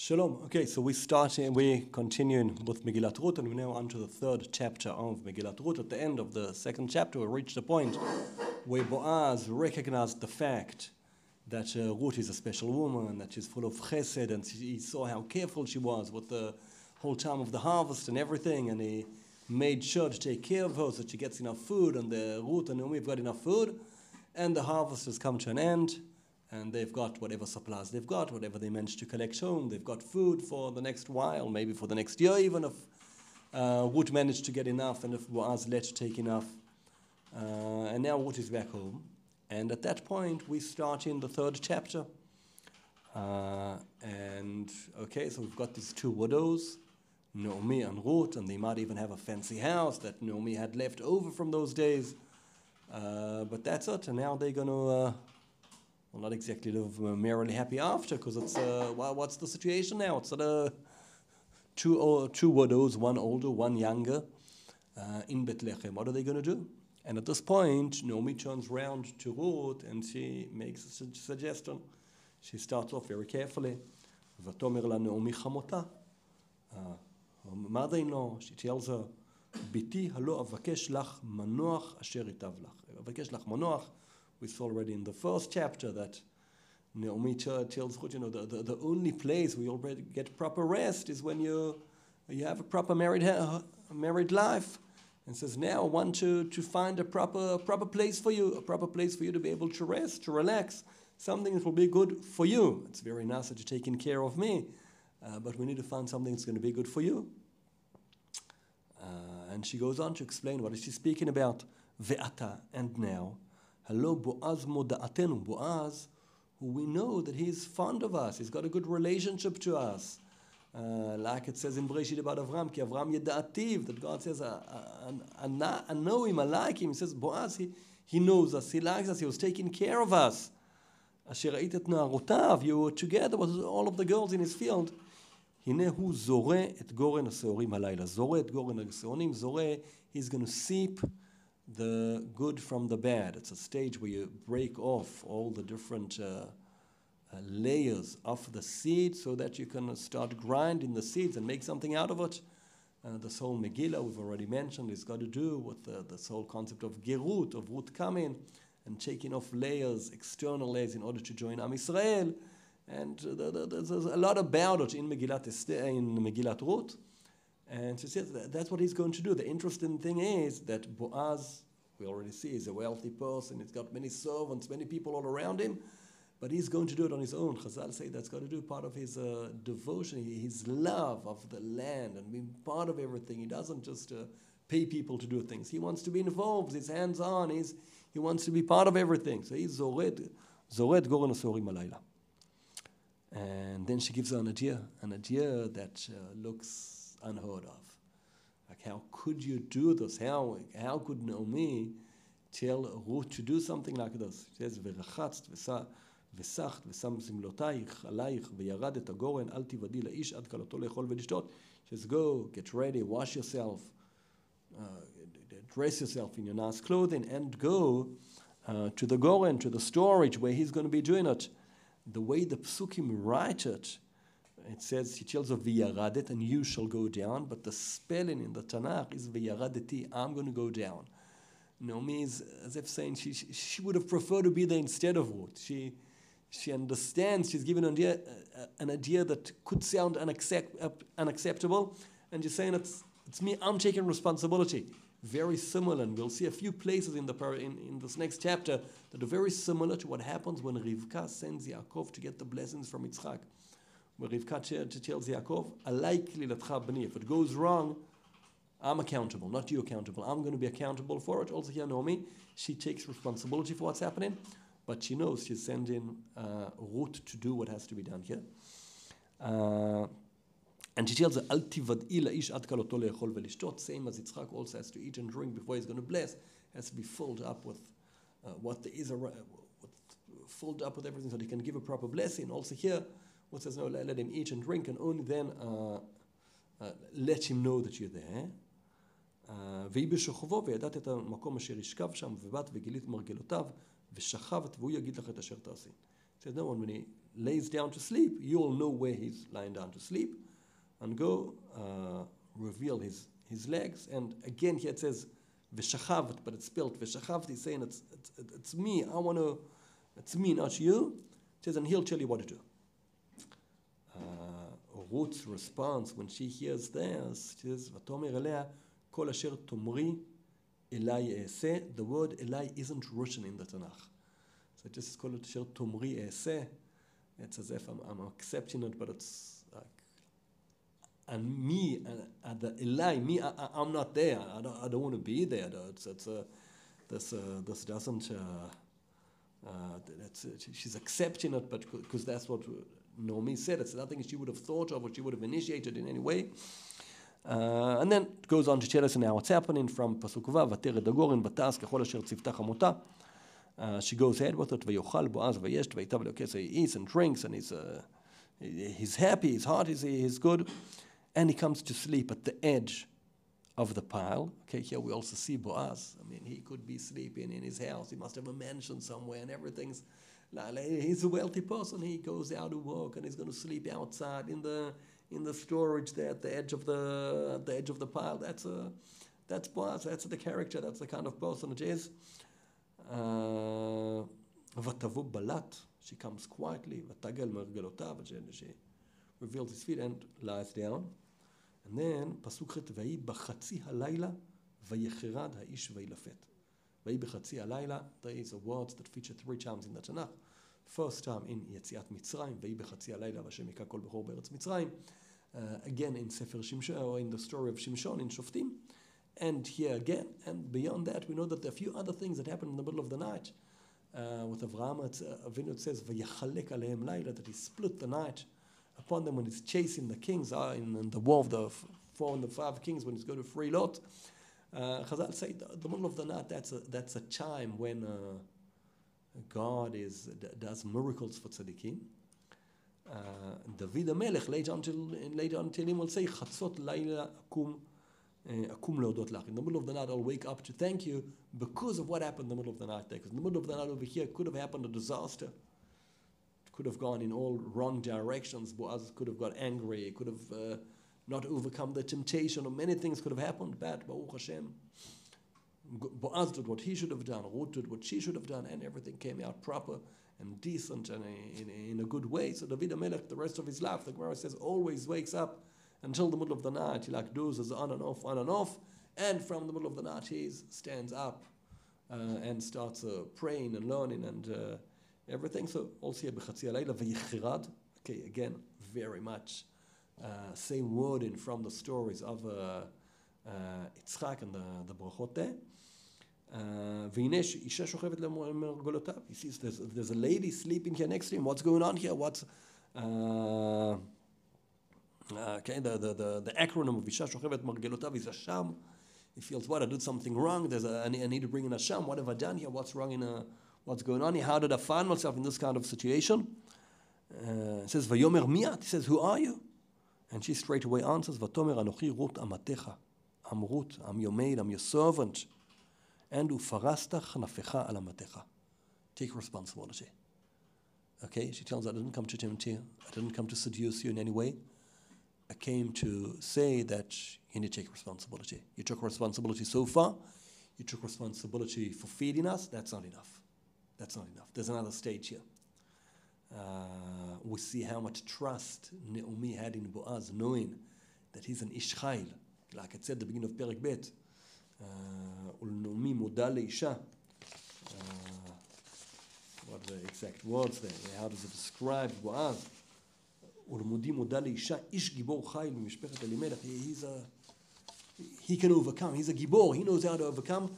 Shalom. Okay, so we're continuing with Megillat Ruth, and we're now on to the third chapter of Megillat Ruth. At the end of the second chapter, we reached the point where Boaz recognized the fact that Ruth is a special woman, that she's full of chesed, and he saw how careful she was with the whole time of the harvest and everything, and he made sure to take care of her so that she gets enough food, and Ruth and Naomi have got enough food, and the harvest has come to an end. And they've got whatever supplies they've got, whatever they managed to collect home. They've got food for the next while, maybe for the next year, even if Ruth managed to get enough and if Boaz let take enough. And now Ruth is back home. And at that point, we start in the third chapter. So we've got these two widows, Naomi and Ruth, and they might even have a fancy house that Naomi had left over from those days. But that's it, and now they're going to... Well, not exactly live merrily happy after, because it's what's the situation now? It's two widows, one older, one younger, in Bethlehem. What are they going to do? And at this point, Naomi turns round to Ruth and she makes a suggestion. She starts off very carefully. Vatomer la Naomi chamota. Her mother-in-law, she tells her, Biti halo avakesh lach manoach asher itav lach. Avakesh lach manoach. We saw already in the first chapter that Naomi tells Ruth, the only place where you already get proper rest is when you have a proper married life. And says, now I want to find a proper place for you, to be able to rest, to relax, something that will be good for you. It's very nice that you're taking care of me, but we need to find something that's going to be good for you. And she goes on to explain what is she speaking about. Ve'ata, and now. Hello, Boaz moda'atenu. Boaz, who we know that he's fond of us. He's got a good relationship to us. Like it says in Bereshit about Avram, ki Avram yeda'ativ, that God says, I know him, I like him. He says, Boaz, he knows us, he likes us, he was taking care of us. Asher ra'it et na'arotav, you were together with all of the girls in his field. Hine hu zoreh et goren ha'seorim halayla. Zoreh et goren ha'seorim. Zoreh, he's going to seep the good from the bad. It's a stage where you break off all the different layers of the seed so that you can start grinding the seeds and make something out of it. This whole Megillah, we've already mentioned, has got to do with this whole concept of Gerut, of Ruth coming and taking off layers, external layers, in order to join Am Yisrael. And there's a lot about it in Megillat Ruth. And she says that's what he's going to do. The interesting thing is that Boaz, we already see, is a wealthy person. He's got many servants, many people all around him. But he's going to do it on his own. Chazal say that's got to do part of his devotion, his love of the land and being part of everything. He doesn't just pay people to do things. He wants to be involved. His hands on. He wants to be part of everything. So he's zoret goren ha'seorim halayla. And then she gives her an idea that looks unheard of. Like, how could you do this? How could Naomi tell Ruth to do something like this? She says, "V'rachatzt v'sacht v'sam zimlotayich alayich v'yarad et hagoren al tivadi la'ish ad kalato le'chol v'lishtot." She says, go, get ready, wash yourself, dress yourself in your nice clothing, and go to the goren, to the storage where he's going to be doing it. The way the Psukim write it, it says, he tells of v'yaradet, and you shall go down, but the spelling in the Tanakh is v'yaradeti, I'm going to go down. Naomi is as if saying she would have preferred to be there instead of Ruth. She understands, she's given an idea that could sound unacceptable, and she's saying, it's me, I'm taking responsibility. Very similar, and we'll see a few places in this next chapter that are very similar to what happens when Rivka sends Yaakov to get the blessings from Yitzchak. Where Rivka tells Yaakov, "Alayk lilatcha b'ni." If it goes wrong, I'm accountable, not you accountable. I'm going to be accountable for it. Also here, Naomi, she takes responsibility for what's happening, but she knows she's sending Ruth to do what has to be done here. And she tells her, "Al tivad'i la'ish ad kaloto le'echol ve'lishtot." Same as Yitzchak also has to eat and drink before he's going to bless. Has to be filled up with what there is, filled up with everything so that he can give a proper blessing. Also here, what says, no, let him eat and drink, and only then let him know that you're there. והיא בשוכבו וידעת את המקום אשר ישכב שם ובאת וגילית מרגלותיו ושכבת והוא יגיד לך את אשר תעשי. Says, no, when he lays down to sleep, you'll know where he's lying down to sleep, and go reveal his legs. And again here it says v'shachavt, but it's spelled v'shachavt. He's saying it's me. It's me, not you. It says, and he'll tell you what to do. Ruth's response when she hears this, she says, "V'tomer elea kol asher tomri elai e'aseh." The word elai isn't written in the Tanakh. So it just call it asher tomri e'aseh. It's as if I'm accepting it, but it's like, and me, the elai, me, I'm not there. I don't want to be there. This doesn't. She's accepting it, but because that's what Naomi said. It's nothing she would have thought of or she would have initiated in any way. And then it goes on to tell us now what's happening from Pasuk Vav, ותרד הגורן ותעש ככל אשר ציוותה חמותה. She goes ahead with it, ויאכל בועז וישת וייטב אלוקי. So he eats and drinks and he's happy, his heart is good. And he comes to sleep at the edge of the pile. Okay, here we also see Boaz. I mean, he could be sleeping in his house. He must have a mansion somewhere and everything's... He's a wealthy person. He goes out to work and he's going to sleep outside in the storage there at the edge of the pile. That's Boaz. That's the character. That's the kind of person it is. Vatavu balat. She comes quietly. Vatagel mergelotav. She reveals his feet and lies down. And then pasuk chet vayi b'chatzi halayla vayecherad ha'ish vayilafet. Vayi b'chatzi halayla. There is a word that featured 3 times in the Tanakh. First time in Yetziat Mitzrayim. Vayi b'chatzi halayla v'Hashem hika kol bechor be'eretz Mitzrayim. Again in Sefer Shimshon, or in the story of Shimshon in Shoftim. And here again, and beyond that, we know that there are a few other things that happen in the middle of the night. With Avraham, Avinu, it says vayachalek alehem layla, that he split the night upon them when he's chasing the kings in the war of the 4 and the 5 kings, when he's going to free Lot. Chazal say the middle of the night, that's a time when God does miracles for tzaddikim. David HaMelech later on Tehillim will say chatzot layla akum leodot lach. In the middle of the night I'll wake up to thank you because of what happened in the middle of the night there. Because in the middle of the night over here could have happened a disaster. Could have gone in all wrong directions. Boaz could have got angry, could have not overcome the temptation, or many things could have happened. But Baruch Hashem, Boaz did what he should have done, Ruth did what she should have done, and everything came out proper and decent and in a good way. So David HaMelech, the rest of his life, the Gemara says, always wakes up until the middle of the night. He like dozes on and off, and from the middle of the night he stands up and starts praying and learning and everything. So also here b'chatzi halayla v'yichirad. Okay, again, very much same wording from the stories of Yitzchak and the brachot there. V'hineh isha shochevet lemergolotav. He sees there's a lady sleeping here next to him. What's going on here? What's okay? The acronym of isha shochevet mergelotav is Hasham. He feels, what, I did something wrong. I need to bring in Hasham. What have I done here? What's wrong what's going on here? How did I find myself in this kind of situation? It says, Vayomer miat. He says, who are you? And she straight away answers, Vatomer anochi Ruth amatecha. I'm Ruth, I'm your maid, I'm your servant. And ufarasta chnafecha al amatecha. Take responsibility. Okay, she tells, I didn't come to tempt you. I didn't come to seduce you in any way. I came to say that you need to take responsibility. You took responsibility so far. You took responsibility for feeding us. That's not enough. That's not enough. There's another stage here. We see how much trust Naomi had in Boaz, knowing that he's an ish chayil. Like I said at the beginning of Perek Bet, Naomi moda leisha. What are the exact words there? How does it describe Boaz? Ulmudi moda leisha ish gibor chayil mishpechet Elimelech. He can overcome. He's a gibor. He knows how to overcome.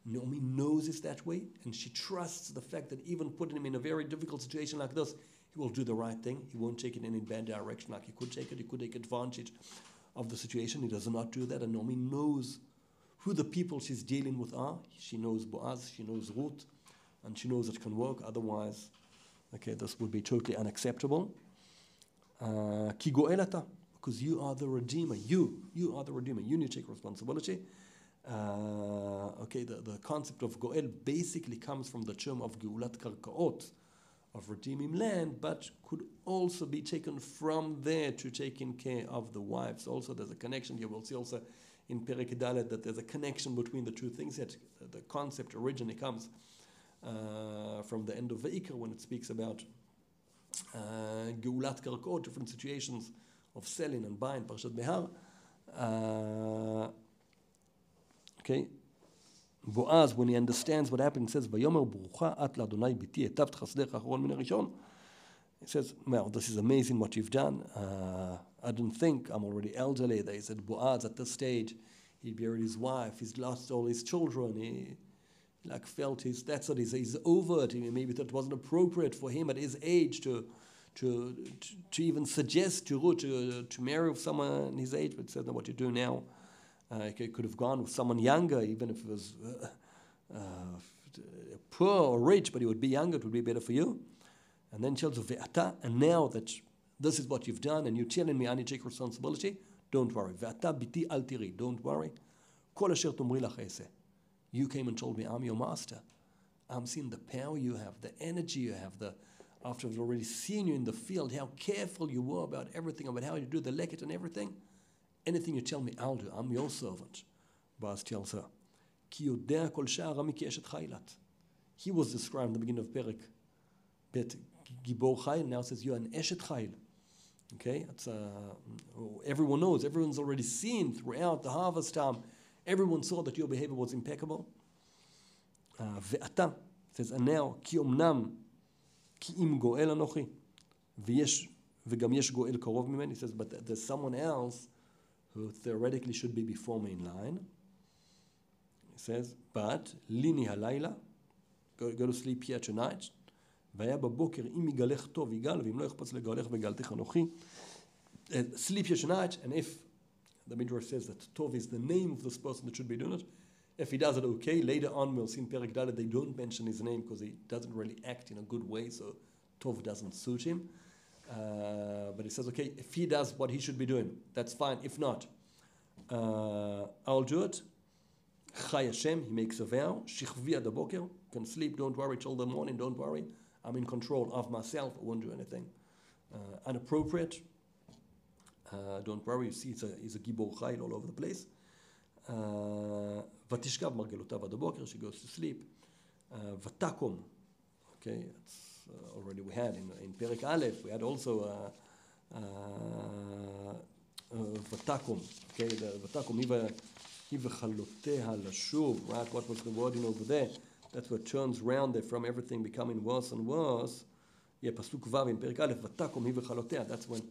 Naomi knows it's that way, and she trusts the fact that even putting him in a very difficult situation like this, he will do the right thing. He won't take it in any bad direction like he could take it. He could take advantage of the situation. He does not do that, and Naomi knows who the people she's dealing with are. She knows Boaz, she knows Ruth, and she knows it can work. Otherwise, okay, this would be totally unacceptable. Ki go'elata, because you are the Redeemer. You are the Redeemer. You need to take responsibility. Okay, the concept of Goel basically comes from the term of Geulat Karkaot, of redeeming land, but could also be taken from there to taking care of the wives. Also, there's a connection here. We'll see also in Perek Dalet that there's a connection between the two things. Yet the concept originally comes from the end of Vayikra when it speaks about Geulat Karkot, different situations of selling and buying, Parshat Behar. Okay. Boaz, when he understands what happened, says, "Vayomer Brucha at l'Adonai biti etav chasdech achron min harishon." He says, "Well, this is amazing what you've done. I don't think I'm already elderly." They said, Boaz at this stage, he buried his wife, he's lost all his children. He felt he's over it. Maybe that wasn't appropriate for him at his age to even suggest to Ruth to marry with someone his age. But he said, "No, what you do now." He could have gone with someone younger, even if it was poor or rich, but he would be younger, it would be better for you. And then she tells Ve'ata, and now that this is what you've done, and you're telling me I need to take responsibility, don't worry. Ve'ata biti al tiri, don't worry. Kol asher tomri lach eiseh. You came and told me I'm your master. I'm seeing the power you have, the energy you have, after I've already seen you in the field, how careful you were about everything, about how you do the leket and everything. Anything you tell me, I'll do. I'm your servant. Boaz tells her, Ki yodea kol sha'ar ami ki eshet chaylat. He was described in the beginning of Perek Bet Gibor Chayil. Now it says, you're an eshet chayil. Okay? Everyone knows. Everyone's already seen throughout the harvest time. Everyone saw that your behavior was impeccable. Ve'ata says, and now, Ki omnam ki im goel anochi. V'gam yesh goel karov mimeni. He says, but there's someone else who theoretically should be before me in line. He says, but lini halayla, go to sleep here tonight. Vaya baboker im yigalech tov yigal, v'im lo yichpatz legalech v'galtech anochi. Sleep here tonight, and if the Midrash says that tov is the name of this person that should be doing it, if he does it okay, later on we'll see in Perek Dalet they don't mention his name because he doesn't really act in a good way, so tov doesn't suit him. But he says, okay, if he does what he should be doing, that's fine. If not, I'll do it. Chai Hashem, he makes a vow. Shichvi ad haboker, can sleep, don't worry till the morning, don't worry. I'm in control of myself, I won't do anything inappropriate. Don't worry, you see he's a Gibor Chayil all over the place. Vatishkav margelotav ad haboker, she goes to sleep. Vatakum, okay, it's already we had in Perek Aleph, we had also Vatakum, okay, the Vatakum, Hiva chaloteha lashuv, right, what was the wording over there? That's what turns round there from everything becoming worse and worse. Yeah, Pasuk Vav in Perek Aleph, Vatakum hiva chaloteha, that's when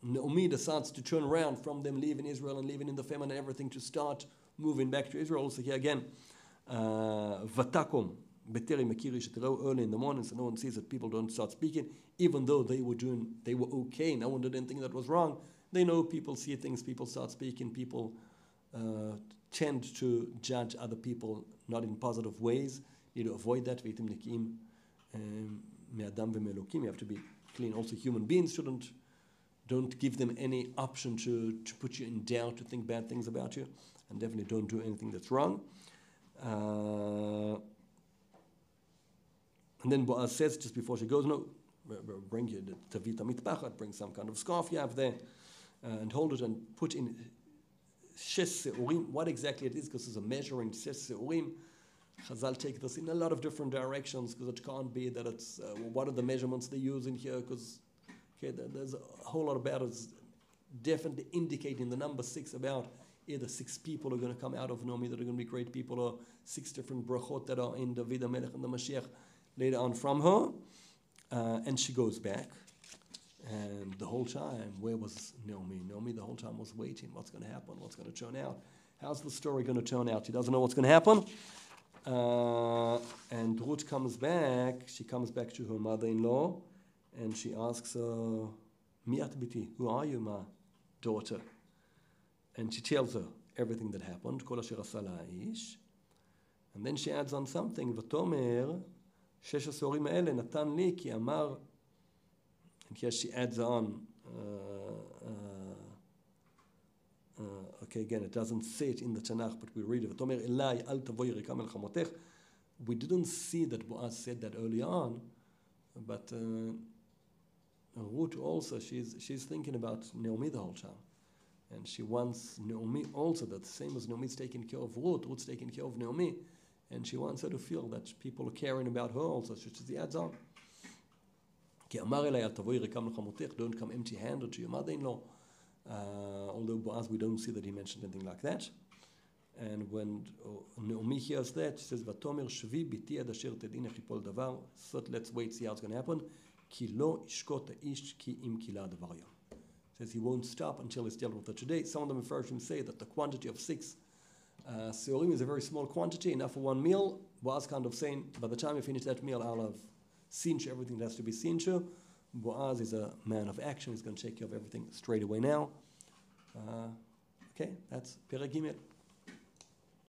Naomi decides to turn around from them leaving Israel and leaving in the famine and everything to start moving back to Israel. Also here again, Vatakum, Beteri Makiri Shetirau, early in the morning, so no one sees that people don't start speaking, even though they were okay, no one did anything that was wrong. They know people see things, people start speaking, people tend to judge other people not in positive ways. You need to avoid that. Veitim Nikim Me'adam Ve'Melokim. You have to be clean. Also, human beings don't give them any option to put you in doubt, to think bad things about you, and definitely don't do anything that's wrong. And then Boaz says, just before she goes, no, bring you the Tavita Mitpachat, bring some kind of scarf you have there, and hold it and put in Shes Seurim, what exactly it is, because there's a measuring Shes Seurim. Chazal take this in a lot of different directions, because it can't be that it's, what are the measurements they use in here, because there's a whole lot about it, definitely indicating the number 6 about either 6 people are going to come out of Naomi that are going to be great people, or 6 different brachot that are in David HaMelech and the Mashiach later on from her. And she goes back. And the whole time, where was Naomi? Naomi the whole time was waiting. What's going to happen? What's going to turn out? How's the story going to turn out? She doesn't know what's going to happen. And Ruth comes back. She comes back to her mother-in-law. And she asks her, Miat biti, who are you, my daughter? And she tells her everything that happened. Kol asher asa la'ish. And then she adds on something. V'tomer, shesh asorim ha'ele natan li ki amar. And here she adds on, okay, again, it doesn't say it in the Tanakh, but we read it. V'tomer elai al tavoi rikam el chamotech. we didn't see that Boaz said that early on, but Ruth also, she's thinking about Naomi the whole time. And she wants Naomi also, that the same as Naomi's taking care of Ruth, Ruth's taking care of Naomi, and she wants her to feel that people are caring about her also, so she adds on. Don't come empty-handed to your mother-in-law. Although Boaz, we don't see that he mentioned anything like that. And when Naomi hears that, she says, "Vatomer shvi biti ad asher tedin echipol davar." So let's wait, see how it's going to happen. Ki lo ishkot ish ki im kila davar yom. Says he won't stop until he's dealt with her today. Some of the Mefarshim say that the quantity of 6 seurim is a very small quantity, enough for one meal. Boaz kind of saying, by the time you finish that meal, I'll have seen to everything that has to be seen to. Boaz is a man of action. He's going to take care of everything straight away now. Okay, that's Perek Gimel.